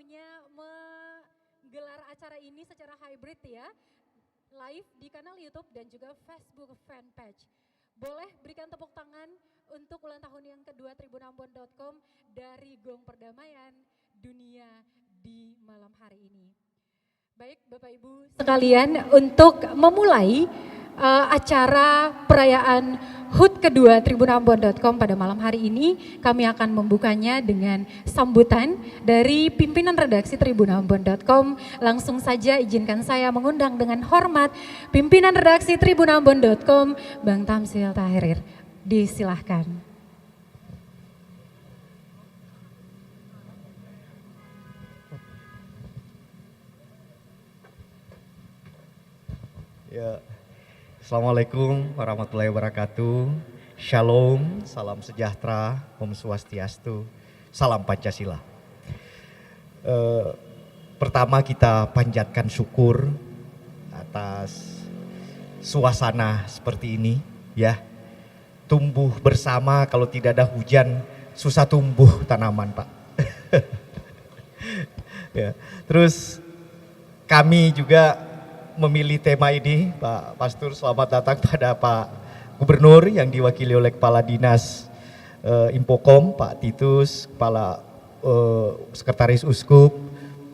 waktunya menggelar acara ini secara hybrid ya, live di kanal YouTube dan juga Facebook fanpage. Boleh berikan tepuk tangan untuk ulang tahun yang kedua tribunambon.com dari Gong Perdamaian Dunia di malam hari ini. Baik Bapak Ibu sekalian, untuk memulai acara perayaan HUT kedua tribunambon.com pada malam hari ini, kami akan membukanya dengan sambutan dari pimpinan redaksi tribunambon.com. Langsung saja izinkan saya mengundang dengan hormat pimpinan redaksi tribunambon.com, Bang Tamsil Tahirir. Disilahkan. Ya, Assalamualaikum warahmatullahi wabarakatuh. Shalom, salam sejahtera, Om Swastiastu, salam Pancasila. Pertama kita panjatkan syukur atas suasana seperti ini, ya. Tumbuh bersama, kalau tidak ada hujan susah tumbuh tanaman, Pak. Ya. Terus kami juga memilih tema ini, Pak Pastur, selamat datang pada Pak Gubernur yang diwakili oleh Kepala Dinas Infokom, Pak Titus, Kepala Sekretaris Uskup,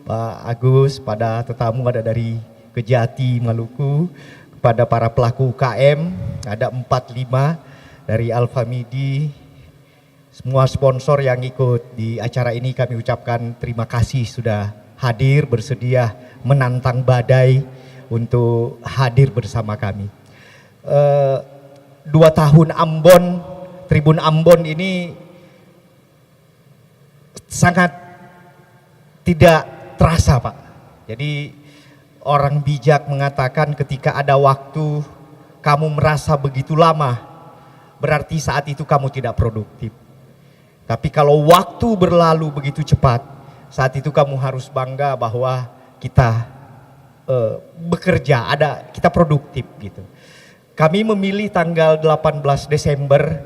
Pak Agus, pada tetamu ada dari Kejati, Maluku, kepada para pelaku UKM, ada 45 dari Alfamidi, semua sponsor yang ikut di acara ini kami ucapkan terima kasih sudah hadir, bersedia menantang badai untuk hadir bersama kami. 2 tahun Ambon, Tribun Ambon ini sangat tidak terasa, Pak. Jadi orang bijak mengatakan ketika ada waktu kamu merasa begitu lama, berarti saat itu kamu tidak produktif. Tapi kalau waktu berlalu begitu cepat, saat itu kamu harus bangga bahwa kita bekerja, kita produktif gitu. Kami memilih tanggal 18 Desember,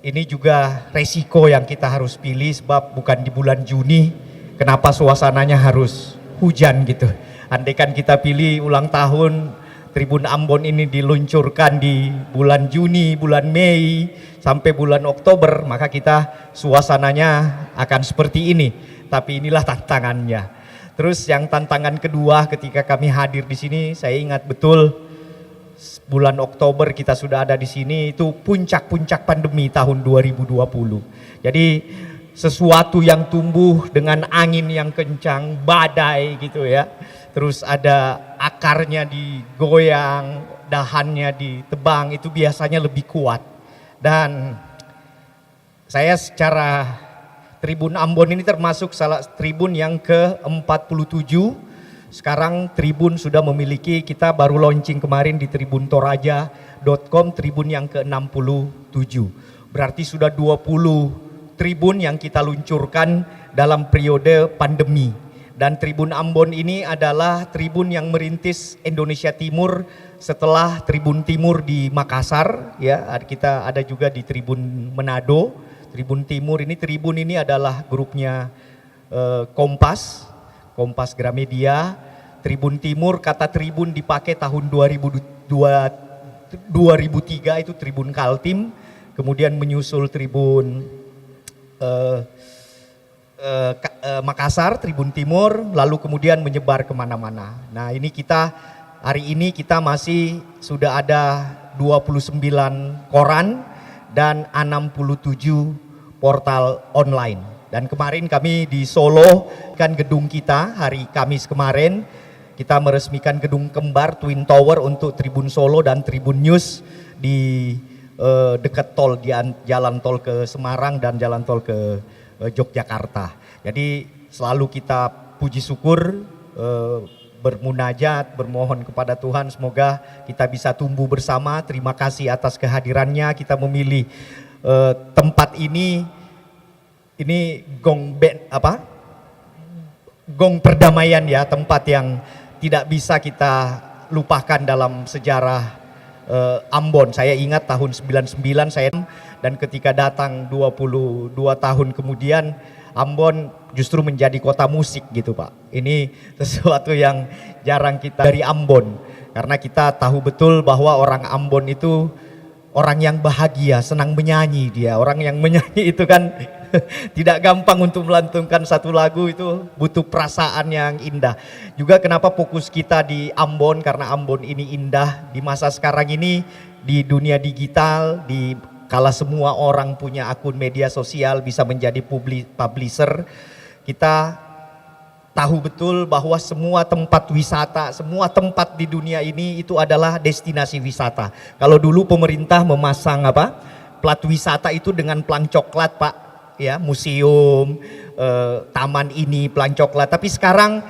ini juga resiko yang kita harus pilih sebab bukan di bulan Juni. Kenapa suasananya harus hujan gitu. Andaikan kita pilih ulang tahun Tribun Ambon ini diluncurkan di bulan Juni, bulan Mei, sampai bulan Oktober, maka kita suasananya akan seperti ini. Tapi inilah tantangannya. Terus yang tantangan kedua ketika kami hadir di sini, saya ingat betul bulan Oktober kita sudah ada di sini, itu puncak-puncak pandemi tahun 2020. Jadi sesuatu yang tumbuh dengan angin yang kencang, badai gitu ya. Terus ada akarnya digoyang, dahannya ditebang, itu biasanya lebih kuat. Dan saya secara Tribun Ambon ini termasuk salah tribun yang ke-47. Sekarang tribun sudah memiliki, kita baru launching kemarin di tribuntoraja.com, tribun yang ke-67. Berarti sudah 20 tribun yang kita luncurkan dalam periode pandemi. Dan Tribun Ambon ini adalah tribun yang merintis Indonesia Timur setelah Tribun Timur di Makassar, ya. Kita ada juga di Tribun Manado. Tribun Timur ini, tribun ini adalah grupnya Kompas Gramedia. Tribun Timur, kata tribun dipakai tahun 2003 itu Tribun Kaltim, kemudian menyusul Tribun Makassar, Tribun Timur, lalu kemudian menyebar kemana-mana. Nah ini kita, hari ini kita masih sudah ada 29 koran dan 67 portal online. Dan kemarin kami di Solo kan gedung kita, hari Kamis kemarin kita meresmikan gedung kembar Twin Tower untuk Tribun Solo dan Tribun News di dekat tol, di jalan tol ke Semarang dan jalan tol ke Yogyakarta. Jadi selalu kita puji syukur, bermunajat, bermohon kepada Tuhan semoga kita bisa tumbuh bersama. Terima kasih atas kehadirannya. Kita memilih tempat ini Gong Perdamaian ya, tempat yang tidak bisa kita lupakan dalam sejarah Ambon. Saya ingat tahun 99 saya, dan ketika datang 22 tahun kemudian Ambon justru menjadi kota musik gitu Pak. Ini sesuatu yang jarang kita dari Ambon. Karena kita tahu betul bahwa orang Ambon itu orang yang bahagia, senang menyanyi dia. Orang yang menyanyi itu kan tidak gampang untuk melantunkan satu lagu, itu butuh perasaan yang indah. Juga kenapa fokus kita di Ambon, karena Ambon ini indah di masa sekarang ini, di dunia digital, di kala semua orang punya akun media sosial bisa menjadi publisher. Kita tahu betul bahwa semua tempat wisata, semua tempat di dunia ini itu adalah destinasi wisata. Kalau dulu pemerintah memasang plat wisata itu dengan pelang coklat Pak, ya, museum, taman ini pelang coklat. Tapi sekarang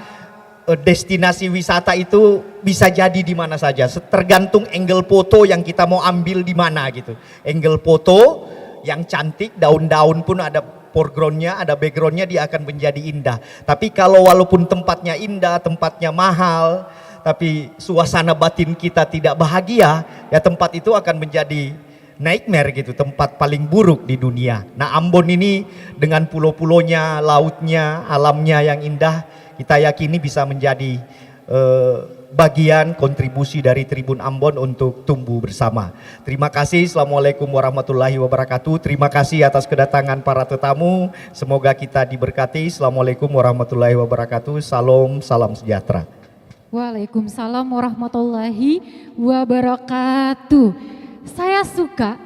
destinasi wisata itu bisa jadi di mana saja, tergantung angle foto yang kita mau ambil di mana gitu. Angle foto yang cantik, daun-daun pun ada foregroundnya, ada backgroundnya, dia akan menjadi indah. Tapi kalau walaupun tempatnya indah, tempatnya mahal, tapi suasana batin kita tidak bahagia, ya tempat itu akan menjadi nightmare gitu, tempat paling buruk di dunia. Nah Ambon ini dengan pulau-pulaunya, lautnya, alamnya yang indah, kita yakini bisa menjadi bagian kontribusi dari Tribun Ambon untuk tumbuh bersama. Terima kasih. Assalamualaikum warahmatullahi wabarakatuh. Terima kasih atas kedatangan para tetamu. Semoga kita diberkati. Assalamualaikum warahmatullahi wabarakatuh. Salam sejahtera. Waalaikumsalam warahmatullahi wabarakatuh. Saya suka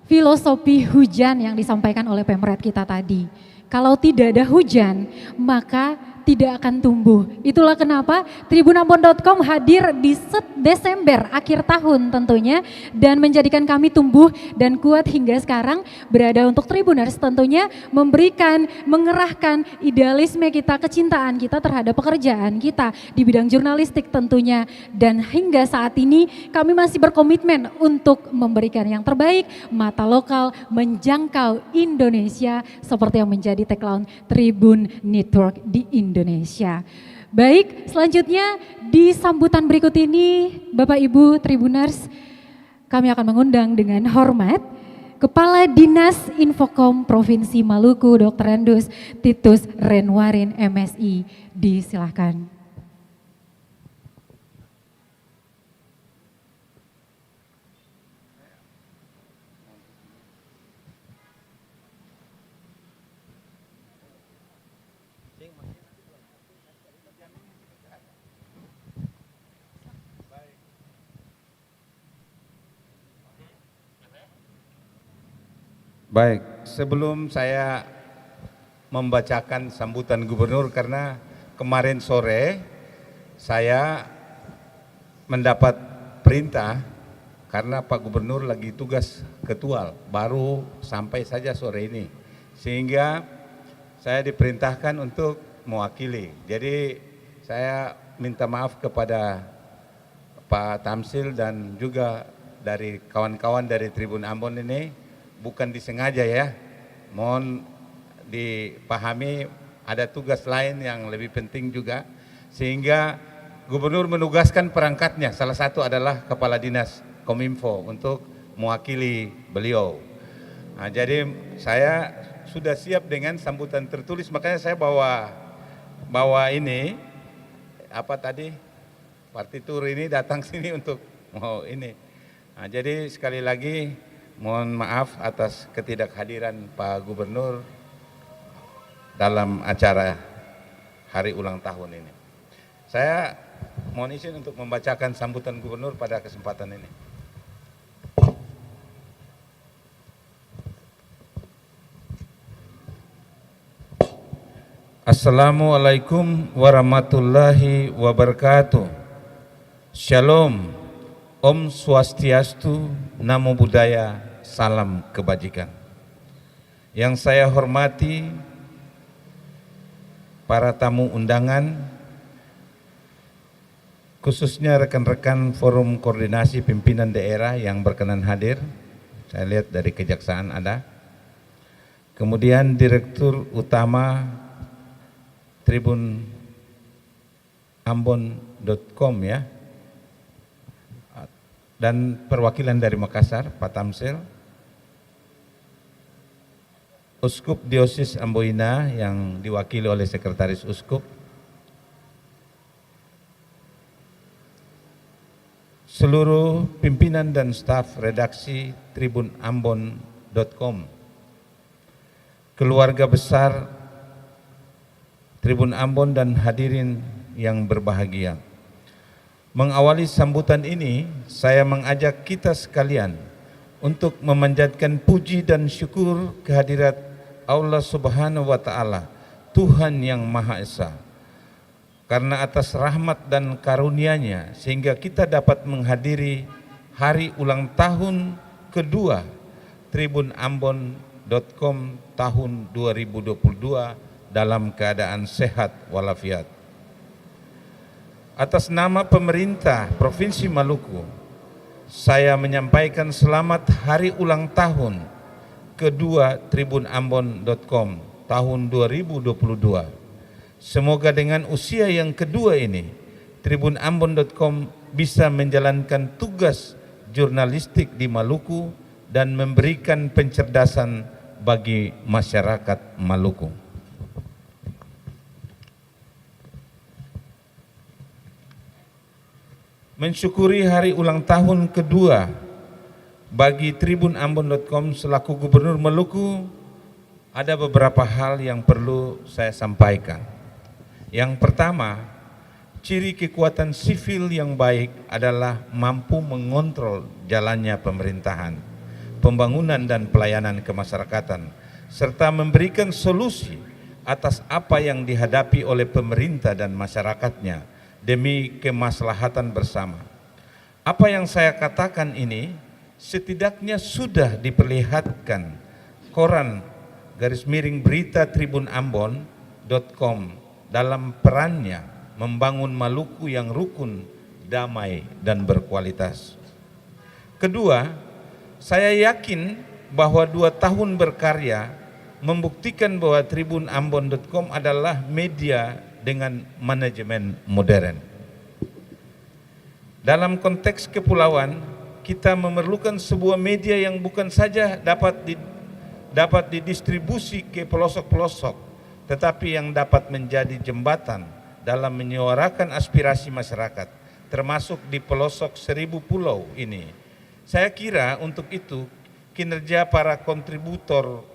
filosofi hujan yang disampaikan oleh Pemret kita tadi. Kalau tidak ada hujan, maka tidak akan tumbuh. Itulah kenapa tribunambon.com hadir di Desember akhir tahun tentunya, dan menjadikan kami tumbuh dan kuat hingga sekarang berada untuk Tribuners, tentunya memberikan, mengerahkan idealisme kita, kecintaan kita terhadap pekerjaan kita di bidang jurnalistik tentunya, dan hingga saat ini kami masih berkomitmen untuk memberikan yang terbaik, mata lokal menjangkau Indonesia seperti yang menjadi tagline Tribun Network di Indonesia. Baik, selanjutnya di sambutan berikut ini Bapak Ibu Tribuners, kami akan mengundang dengan hormat Kepala Dinas Infokom Provinsi Maluku Dr. Andus Titus Renwarin MSI. Disilahkan. Baik, sebelum saya membacakan sambutan gubernur, karena kemarin sore saya mendapat perintah karena Pak Gubernur lagi tugas ketual, baru sampai saja sore ini, sehingga saya diperintahkan untuk mewakili. Jadi saya minta maaf kepada Pak Tamsil dan juga dari kawan-kawan dari Tribun Ambon ini, bukan disengaja ya, mohon dipahami ada tugas lain yang lebih penting juga, sehingga Gubernur menugaskan perangkatnya, salah satu adalah Kepala Dinas Kominfo untuk mewakili beliau. Nah, jadi saya sudah siap dengan sambutan tertulis, makanya saya bawa ini partitur ini datang sini untuk mau ini. Nah, jadi sekali lagi mohon maaf atas ketidakhadiran Pak Gubernur dalam acara hari ulang tahun ini. Saya mohon izin untuk membacakan sambutan Gubernur pada kesempatan ini. Assalamualaikum warahmatullahi wabarakatuh. Shalom, Om Swastiastu, Namo Buddhaya, salam kebajikan. Yang saya hormati para tamu undangan, khususnya rekan-rekan Forum Koordinasi Pimpinan Daerah yang berkenan hadir. Saya lihat dari Kejaksaan ada. Kemudian Direktur Utama Tribun Ambon.com ya, dan perwakilan dari Makassar, Pak Tamsil. Uskup Diosis Amboina yang diwakili oleh Sekretaris Uskup, seluruh pimpinan dan staf redaksi tribunambon.com, keluarga besar Tribun Ambon dan hadirin yang berbahagia. Mengawali sambutan ini, saya mengajak kita sekalian untuk memanjatkan puji dan syukur kehadirat Allah Subhanahu wa Ta'ala, Tuhan yang Maha Esa, karena atas rahmat dan karunia-Nya sehingga kita dapat menghadiri hari ulang tahun kedua tribunambon.com tahun 2022 dalam keadaan sehat walafiat. Atas nama pemerintah Provinsi Maluku, saya menyampaikan selamat hari ulang tahun kedua tribunambon.com tahun 2022. Semoga dengan usia yang kedua ini, tribunambon.com bisa menjalankan tugas jurnalistik di Maluku dan memberikan pencerdasan bagi masyarakat Maluku. Mensyukuri hari ulang tahun kedua bagi tribunambon.com selaku Gubernur Maluku, ada beberapa hal yang perlu saya sampaikan. Yang pertama, ciri kekuatan sivil yang baik adalah mampu mengontrol jalannya pemerintahan, pembangunan dan pelayanan kemasyarakatan, serta memberikan solusi atas apa yang dihadapi oleh pemerintah dan masyarakatnya demi kemaslahatan bersama. Apa yang saya katakan ini setidaknya sudah diperlihatkan koran _berita tribunambon.com dalam perannya membangun Maluku yang rukun, damai, dan berkualitas. Kedua, saya yakin bahwa 2 tahun berkarya membuktikan bahwa tribunambon.com adalah media dengan manajemen modern. Dalam konteks kepulauan, kita memerlukan sebuah media yang bukan saja dapat didistribusi ke pelosok-pelosok, tetapi yang dapat menjadi jembatan dalam menyuarakan aspirasi masyarakat, termasuk di pelosok 1000 pulau ini. Saya kira untuk itu kinerja para kontributor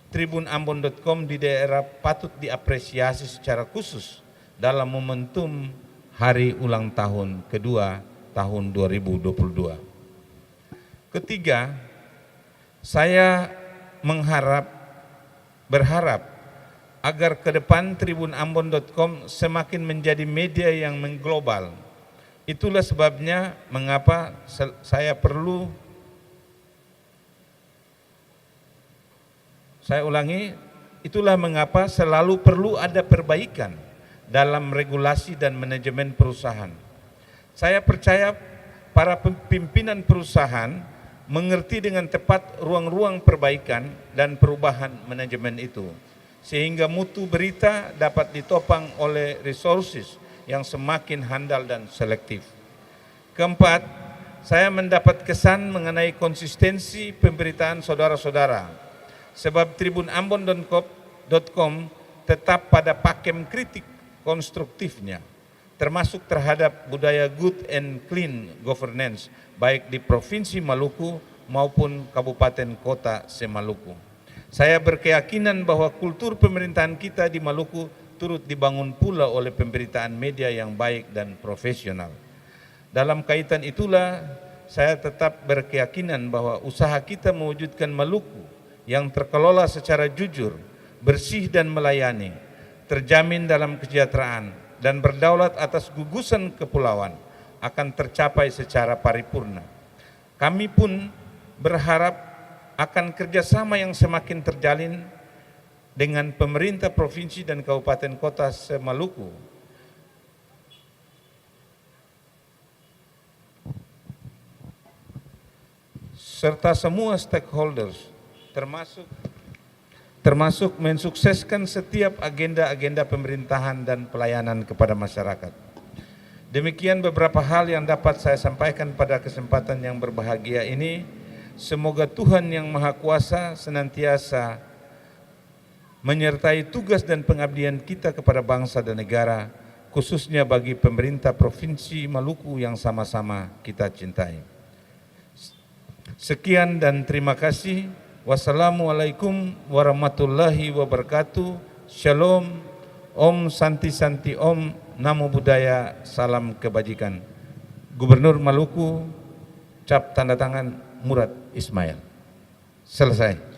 tribunambon.com di daerah patut diapresiasi secara khusus dalam momentum hari ulang tahun kedua tahun 2022. Ketiga, saya berharap agar ke depan tribunambon.com semakin menjadi media yang mengglobal. Itulah sebabnya mengapa itulah mengapa selalu perlu ada perbaikan dalam regulasi dan manajemen perusahaan. Saya percaya para pimpinan perusahaan mengerti dengan tepat ruang-ruang perbaikan dan perubahan manajemen itu, sehingga mutu berita dapat ditopang oleh resources yang semakin handal dan selektif. Keempat, saya mendapat kesan mengenai konsistensi pemberitaan saudara-saudara, sebab tribunambon.com tetap pada pakem kritik konstruktifnya, termasuk terhadap budaya good and clean governance, baik di Provinsi Maluku maupun Kabupaten Kota se-Maluku. Saya berkeyakinan bahwa kultur pemerintahan kita di Maluku turut dibangun pula oleh pemberitaan media yang baik dan profesional. Dalam kaitan itulah, saya tetap berkeyakinan bahwa usaha kita mewujudkan Maluku yang terkelola secara jujur, bersih dan melayani, terjamin dalam kesejahteraan dan berdaulat atas gugusan kepulauan akan tercapai secara paripurna. Kami pun berharap akan kerjasama yang semakin terjalin dengan pemerintah provinsi dan kabupaten kota se-Maluku serta semua stakeholders termasuk mensukseskan setiap agenda-agenda pemerintahan dan pelayanan kepada masyarakat. Demikian beberapa hal yang dapat saya sampaikan pada kesempatan yang berbahagia ini. Semoga Tuhan yang Maha Kuasa senantiasa menyertai tugas dan pengabdian kita kepada bangsa dan negara, khususnya bagi pemerintah Provinsi Maluku yang sama-sama kita cintai. Sekian dan terima kasih. Wassalamualaikum warahmatullahi wabarakatuh. Shalom, Om Santi Santi Om, Namo Buddhaya, salam kebajikan. Gubernur Maluku, cap tanda tangan Murad Ismail. Selesai.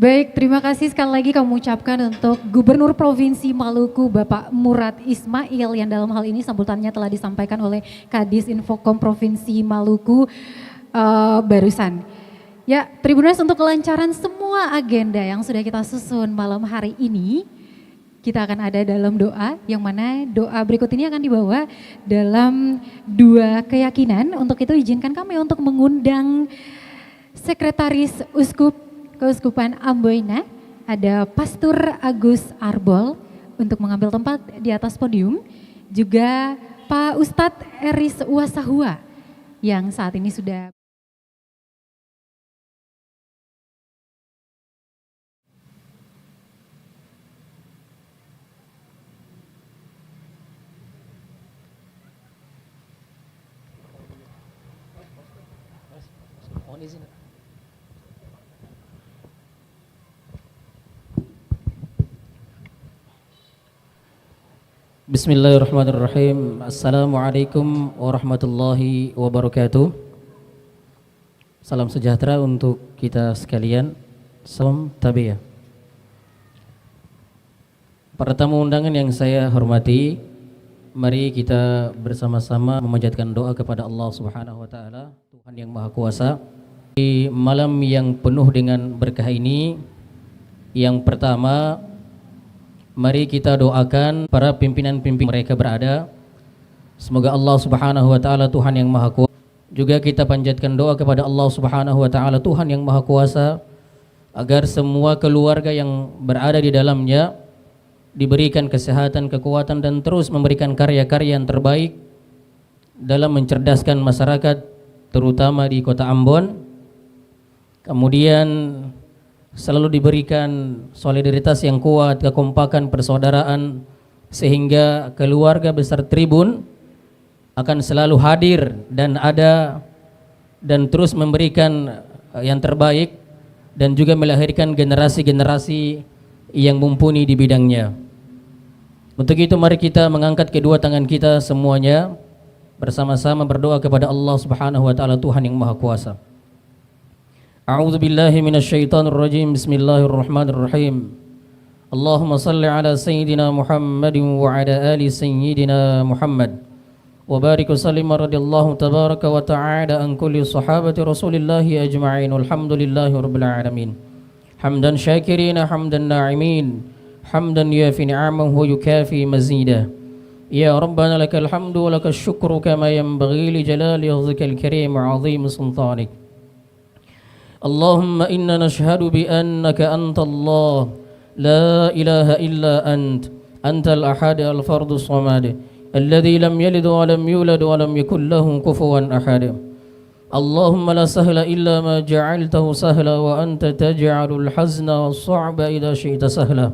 Baik, terima kasih sekali lagi kami ucapkan untuk Gubernur Provinsi Maluku Bapak Murad Ismail yang dalam hal ini sambutannya telah disampaikan oleh Kadis Infokom Provinsi Maluku barusan. Ya, Tribuners, untuk kelancaran semua agenda yang sudah kita susun malam hari ini, kita akan ada dalam doa, yang mana doa berikut ini akan dibawa dalam dua keyakinan. Untuk itu izinkan kami untuk mengundang Sekretaris Keuskupan Amboina, ada Pastor Agus Arbol untuk mengambil tempat di atas podium. Juga Pak Ustadz Eris Wasahua yang saat ini sudah Bismillahirrahmanirrahim. Assalamualaikum warahmatullahi wabarakatuh. Salam sejahtera untuk kita sekalian. Salam tabiyah. Para tamu undangan yang saya hormati, mari kita bersama-sama memanjatkan doa kepada Allah Subhanahu wa taala, Tuhan yang Maha Kuasa. Di malam yang penuh dengan berkah ini, yang pertama, mari kita doakan para pimpinan-pimpinan mereka berada. Semoga Allah Subhanahu wa taala Tuhan yang Maha Kuasa. Juga kita panjatkan doa kepada Allah Subhanahu wa taala Tuhan yang Maha Kuasa agar semua keluarga yang berada di dalamnya diberikan kesehatan, kekuatan dan terus memberikan karya-karya yang terbaik dalam mencerdaskan masyarakat terutama di Kota Ambon. Kemudian selalu diberikan solidaritas yang kuat, kekompakan, persaudaraan, sehingga keluarga besar Tribun akan selalu hadir dan ada dan terus memberikan yang terbaik dan juga melahirkan generasi-generasi yang mumpuni di bidangnya. Untuk itu mari kita mengangkat kedua tangan kita semuanya bersama-sama berdoa kepada Allah Subhanahu wa taala Tuhan yang Maha Kuasa. A'udzu billahi minasyaitonir rajim. Bismillahirrahmanirrahim. Allahumma shalli ala sayyidina Muhammadin wa ala ali sayyidina Muhammad. Wa barik wa sallim radhiyallahu tabaraka wa ta'ala an kulli sahabati Rasulillah ajma'in. Alhamdulillahi rabbil alamin. Hamdan syakirina hamdan na'imin. Hamdan yafi ni'amahu wa yukafi mazida. Ya Rabbana lakal hamdu wa lakal syukru kama yanbaghi li jalali wajhikal karim wa 'azimi sultanik. اللهم إنا نشهد بأنك أنت الله لا إله إلا أنت الأحد الفرد الصمد الذي لم يلد ولم يولد ولم يكن له كفوا أحد. اللهم لا سهل إلا ما جعلته سهلا وأنت تجعل الحزن والصعب إذا شئت سهلا.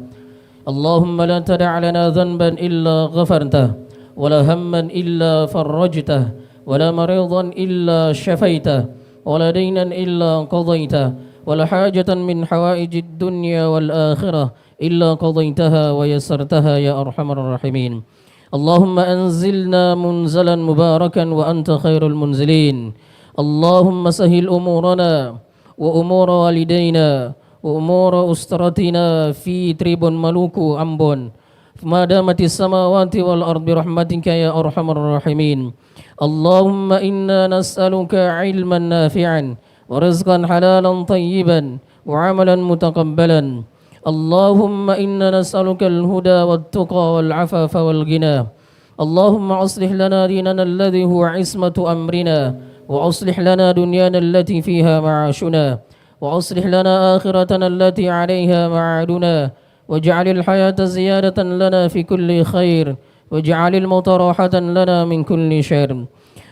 اللهم لا تدع لنا ذنبا إلا غفرته ولا هما إلا فرجته ولا مريضا إلا شفيته ولا دينا إلا قضيته ولا حاجة من حوائج الدنيا والآخرة إلا قضيتها ويسرتها يا أرحم الراحمين. اللهم أنزلنا منزلا مباركا وأنت خير المنزلين. اللهم سهل أمورنا وأمور والدينا وأمور أسرتنا في Tribun Maluku Ambon ما دامت السماوات والأرض برحمتك يا أرحم الراحمين. اللهم إنا نسألك علما نافعا ورزقا حلالا طيبا وعملا متقبلا. اللهم إنا نسألك الهدى والتقى والعفاف والغنى. اللهم أصلح لنا ديننا الذي هو عصمة أمرنا وأصلح لنا دنيانا التي فيها معاشنا وأصلح لنا آخرتنا التي عليها معادنا واجعل الحياة زيادة لنا في كل خير واجعل الموت راحة لنا من كل شر.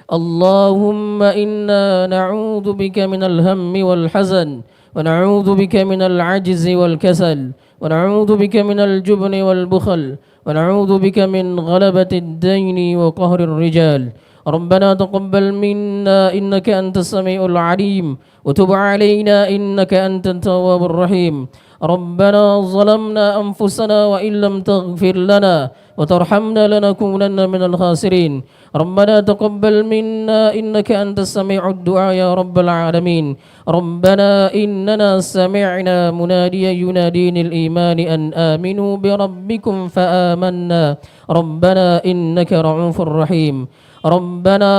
اللهم إنا نعوذ بك من الهم والحزن ونعوذ بك من العجز والكسل ونعوذ بك من الجبن والبخل ونعوذ بك من غلبة الدين وقهر الرجال. ربنا تقبل منا إنك أنت السميع العليم وتب علينا إنك أنت التواب الرحيم. ربنا ظلمنا أنفسنا وإن لم تغفر لنا وترحمنا لنكونن من الخاسرين. ربنا تقبل منا إنك أنت السميع الدعاء يا رب العالمين. ربنا إننا سمعنا مناديا ينادي للإيمان أن آمنوا بربكم فآمنا. ربنا إنك رؤوف رحيم. ربنا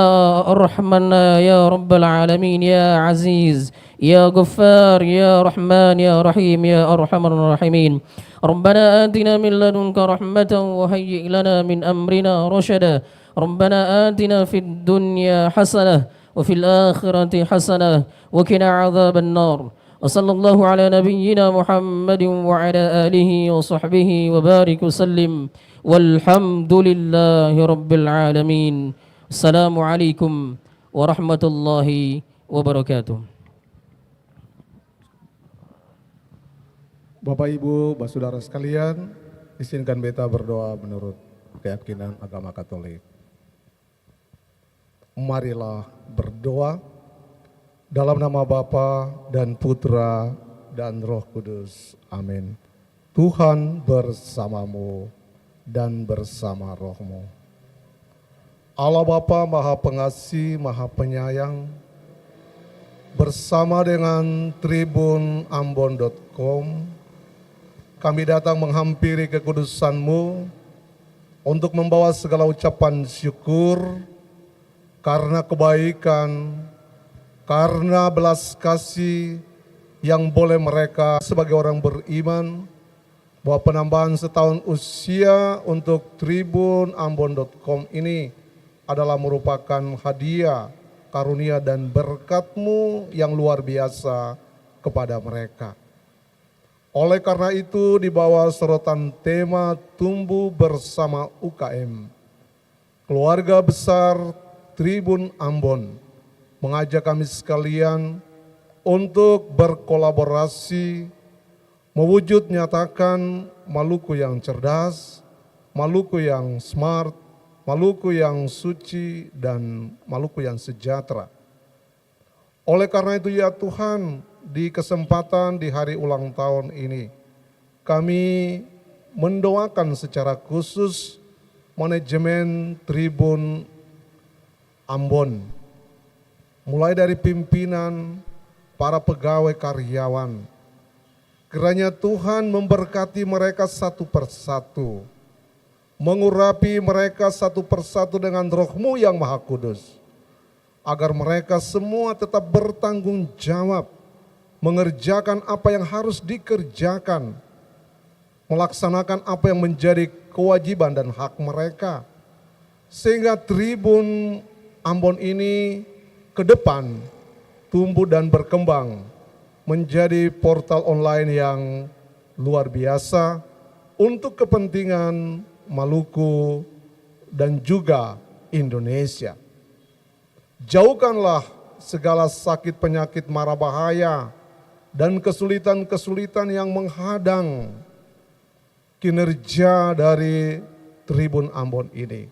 ارحمنا يا رب العالمين يا عزيز يا غفار يا رحمن يا رحيم يا أرحم الراحمين. ربنا آتنا من لدنك رحمة وهيئ لنا من أمرنا رشدا. ربنا آتنا في الدنيا حسنة وفي الآخرة حسنة وقنا عذاب النار. وصلى الله على نبينا محمد وعلى آله وصحبه وبارك وسلم والحمد لله رب العالمين. السلام عليكم ورحمة الله وبركاته. Bapak Ibu, saudara sekalian, izinkan beta berdoa menurut keyakinan agama Katolik. Marilah berdoa dalam nama Bapa dan Putra dan Roh Kudus. Amin. Tuhan bersamamu dan bersama rohmu. Allah Bapa Maha Pengasih, Maha Penyayang, bersama dengan tribunambon.com, kami datang menghampiri kekudusan-Mu untuk membawa segala ucapan syukur karena kebaikan, karena belas kasih yang boleh mereka sebagai orang beriman, bahwa penambahan setahun usia untuk tribunambon.com ini adalah merupakan hadiah, karunia dan berkat-Mu yang luar biasa kepada mereka. Oleh karena itu, di bawah sorotan tema Tumbuh Bersama UKM, keluarga besar Tribun Ambon mengajak kami sekalian untuk berkolaborasi mewujud nyatakan Maluku yang cerdas, Maluku yang smart, Maluku yang suci, dan Maluku yang sejahtera. Oleh karena itu ya Tuhan, di kesempatan di hari ulang tahun ini, kami mendoakan secara khusus manajemen Tribun Ambon, mulai dari pimpinan, para pegawai karyawan. Kiranya Tuhan memberkati mereka satu persatu, mengurapi mereka satu persatu dengan Roh-Mu yang Maha Kudus, agar mereka semua tetap bertanggung jawab, mengerjakan apa yang harus dikerjakan, melaksanakan apa yang menjadi kewajiban dan hak mereka, sehingga Tribun Ambon ini ke depan tumbuh dan berkembang menjadi portal online yang luar biasa untuk kepentingan Maluku dan juga Indonesia. Jauhkanlah segala sakit penyakit mara bahaya dan kesulitan-kesulitan yang menghadang kinerja dari Tribun Ambon ini.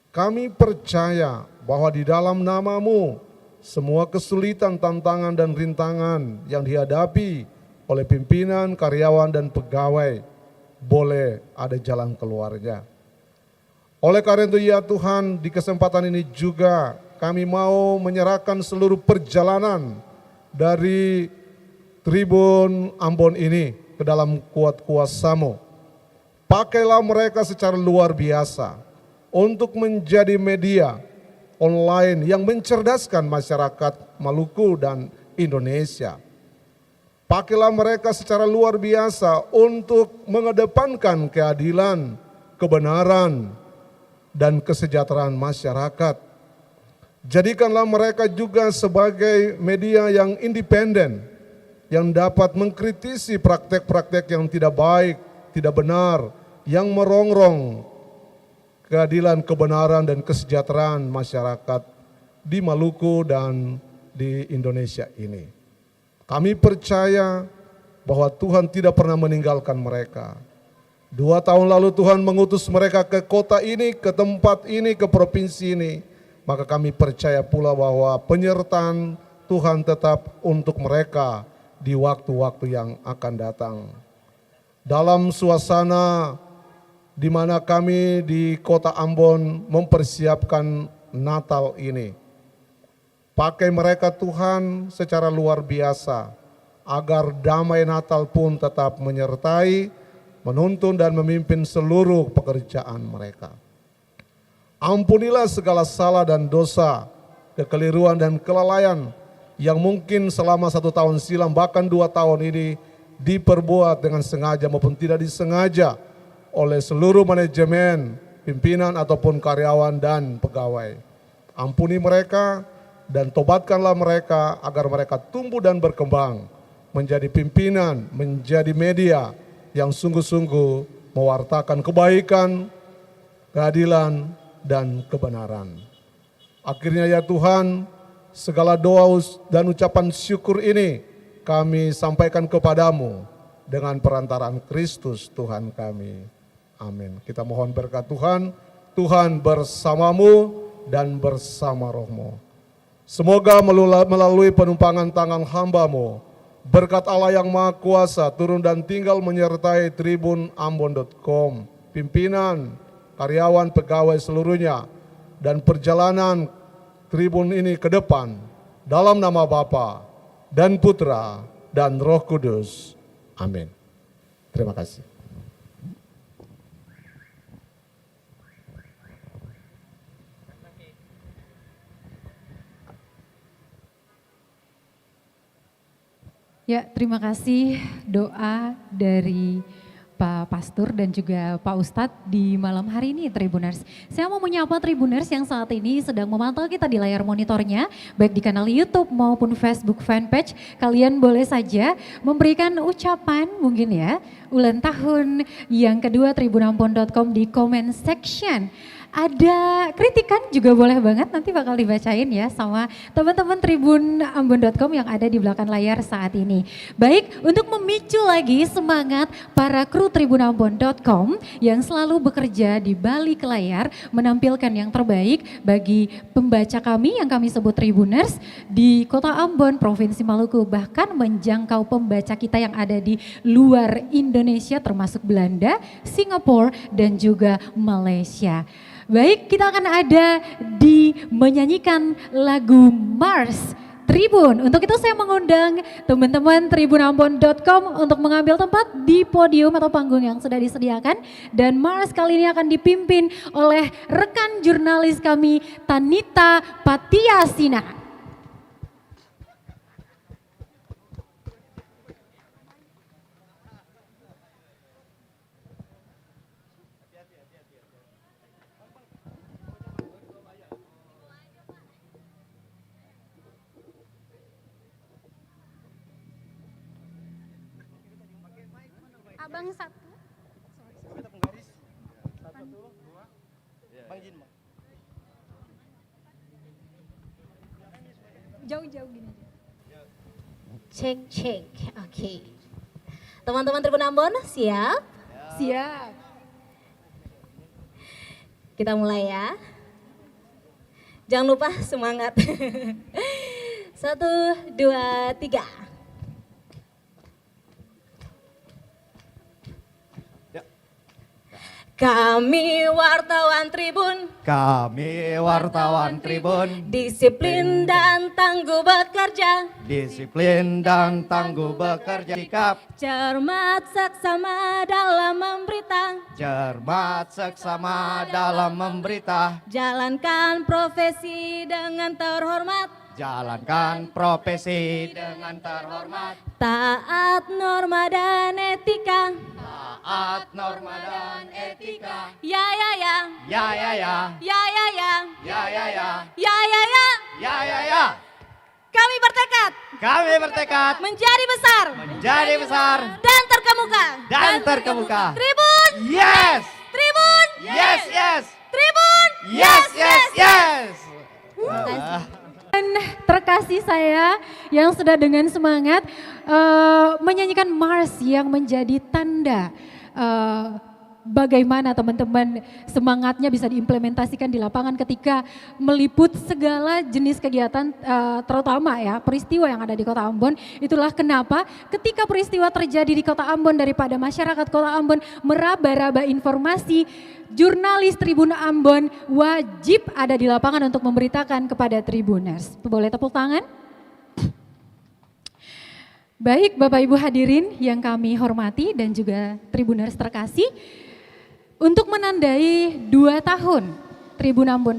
Kami percaya bahwa di dalam nama-Mu semua kesulitan, tantangan dan rintangan yang dihadapi oleh pimpinan, karyawan dan pegawai boleh ada jalan keluarnya. Oleh karena itu ya Tuhan, di kesempatan ini juga kami mau menyerahkan seluruh perjalanan dari Tribun Ambon ini ke dalam kuat kuasa-Mu. Pakailah mereka secara luar biasa untuk menjadi media online yang mencerdaskan masyarakat Maluku dan Indonesia. Pakailah mereka secara luar biasa untuk mengedepankan keadilan, kebenaran, dan kesejahteraan masyarakat. Jadikanlah mereka juga sebagai media yang independen, yang dapat mengkritisi praktek-praktek yang tidak baik, tidak benar, yang merongrong keadilan, kebenaran, dan kesejahteraan masyarakat di Maluku dan di Indonesia ini. Kami percaya bahwa Tuhan tidak pernah meninggalkan mereka. 2 tahun lalu Tuhan mengutus mereka ke kota ini, ke tempat ini, ke provinsi ini. Maka kami percaya pula bahwa penyertaan Tuhan tetap untuk mereka di waktu-waktu yang akan datang. Dalam suasana di mana kami di kota Ambon mempersiapkan Natal ini, pakai mereka Tuhan secara luar biasa, agar damai Natal pun tetap menyertai, menuntun dan memimpin seluruh pekerjaan mereka. Ampunilah segala salah dan dosa, kekeliruan dan kelalaian yang mungkin selama 1 tahun silam bahkan 2 tahun ini diperbuat dengan sengaja maupun tidak disengaja oleh seluruh manajemen, pimpinan ataupun karyawan dan pegawai. Ampuni mereka dan tobatkanlah mereka agar mereka tumbuh dan berkembang menjadi pimpinan, menjadi media yang sungguh-sungguh mewartakan kebaikan, keadilan, dan kebenaran. Akhirnya ya Tuhan, segala doa dan ucapan syukur ini kami sampaikan kepadamu dengan perantaraan Kristus Tuhan kami. Amin. Kita mohon berkat Tuhan, Tuhan bersamamu dan bersama rohmu. Semoga melalui penumpangan tangan hamba-Mu, berkat Allah yang Maha Kuasa turun dan tinggal menyertai tribunambon.com, pimpinan, karyawan, pegawai seluruhnya, dan perjalanan Tribun ini ke depan, dalam nama Bapa dan Putra dan Roh Kudus. Amin. Terima kasih. Ya, terima kasih doa dari Pak Pastor dan juga Pak Ustadz di malam hari ini Tribuners. Saya mau menyapa Tribuners yang saat ini sedang memantau kita di layar monitornya, baik di kanal YouTube maupun Facebook fanpage. Kalian boleh saja memberikan ucapan mungkin ya, ulang tahun yang kedua tribunambon.com di comment section. Ada kritikan juga boleh banget, nanti bakal dibacain ya sama teman-teman tribunambon.com yang ada di belakang layar saat ini. Baik, untuk memicu lagi semangat para kru tribunambon.com yang selalu bekerja di balik layar menampilkan yang terbaik bagi pembaca kami yang kami sebut Tribuners di Kota Ambon, Provinsi Maluku, bahkan menjangkau pembaca kita yang ada di luar Indonesia termasuk Belanda, Singapura dan juga Malaysia. Baik, kita akan ada di menyanyikan lagu Mars Tribun. Untuk itu saya mengundang teman-teman tribunambon.com untuk mengambil tempat di podium atau panggung yang sudah disediakan. Dan Mars kali ini akan dipimpin oleh rekan jurnalis kami Tanita Patiasina. Abang satu. Jauh-jauh gini. Cek. Oke. Teman-teman Tribun Ambon, siap? Siap. Kita mulai ya. Jangan lupa semangat. 1, 2, 3. Kami wartawan Tribun, Kami wartawan Tribun, disiplin dan tangguh bekerja, disiplin dan tangguh bekerja, sikap cermat seksama dalam memberita, cermat seksama dalam memberita, jalankan profesi dengan terhormat, jalankan profesi dengan terhormat, taat norma dan etika, taat norma dan etika, ya ya ya, ya ya ya, ya ya ya, ya ya ya, ya ya ya. ya ya ya. Kami bertekad Kami bertekad menjadi besar menjadi besar dan terkemuka. dan terkemuka. Tribun, Yes, Tribun, yes, yes. Tribun. kasih saya yang sudah dengan semangat menyanyikan Mars yang menjadi tanda bagaimana teman-teman semangatnya bisa diimplementasikan di lapangan ketika meliput segala jenis kegiatan terutama ya peristiwa yang ada di Kota Ambon. Itulah kenapa ketika peristiwa terjadi di Kota Ambon daripada masyarakat Kota Ambon meraba-raba informasi, jurnalis Tribun Ambon wajib ada di lapangan untuk memberitakan kepada Tribuners. Boleh tepuk tangan? Baik Bapak Ibu hadirin yang kami hormati dan juga Tribuners terkasih, untuk menandai 2 tahun Tribun Ambon